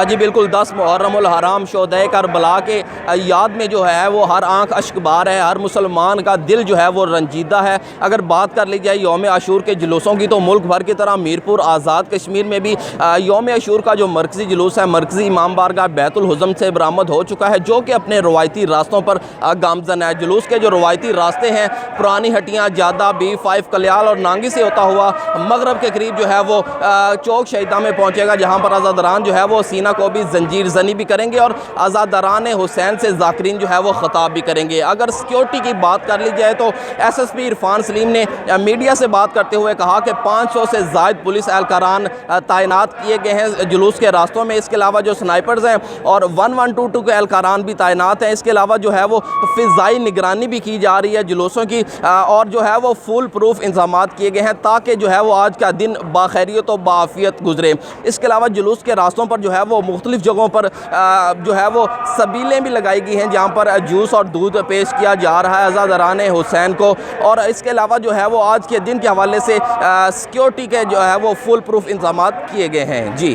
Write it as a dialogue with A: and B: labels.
A: جی بالکل 10 محرم الحرام شہدائے کربلا کے یاد میں جو ہے وہ ہر آنکھ اشک بار ہے، ہر مسلمان کا دل جو ہے وہ رنجیدہ ہے۔ اگر بات کر لی جائے یوم عاشور کے جلوسوں کی تو ملک بھر کی طرح میرپور آزاد کشمیر میں بھی یوم عاشور کا جو مرکزی جلوس ہے مرکزی امام بارگاہ بیت الحزم سے برآمد ہو چکا ہے، جو کہ اپنے روایتی راستوں پر گامزن ہے۔ جلوس کے جو روایتی راستے ہیں پرانی ہٹیاں، جادہ، B5 کلیال اور نانگی سے ہوتا ہوا مغرب کے قریب جو ہے وہ چوک شہیداں میں پہنچے گا، جہاں پر عزاداران جو ہے وہ سینہ کو بھی زنجیر زنی بھی کریں گے اور عزاداران حسین سے ذاکرین جو ہے وہ خطاب بھی کریں گے۔ اگر سیکیورٹی کی بات کر لی جائے تو SSP عرفان سلیم نے میڈیا سے بات کرتے ہوئے کہا کہ 500 سے زائد پولیس اہلکاران تعینات کیے گئے ہیں جلوس کے راستوں میں۔ اس کے علاوہ جو سنائپرز ہیں اور 1122 کے اہلکاران بھی تعینات ہیں۔ اس کے علاوہ جو ہے وہ فضائی نگرانی بھی کی جا رہی ہے جلوسوں کی، اور جو ہے وہ فول پروف انتظامات کیے گئے ہیں تاکہ جو ہے وہ آج کا دن باخیریت و بعافیت گزرے۔ اس کے علاوہ جلوس کے راستوں پر جو ہے وہ مختلف جگہوں پر جو ہے وہ سبیلیں بھی لگائی گئی ہیں جہاں پر جوس اور دودھ پیش کیا جا رہا ہے عزاداران حسین کو، اور اس کے علاوہ جو ہے وہ آج کے دن کے حوالے سے سیکیورٹی کے جو ہے وہ فول پروف انتظامات کیے گئے ہیں۔ جی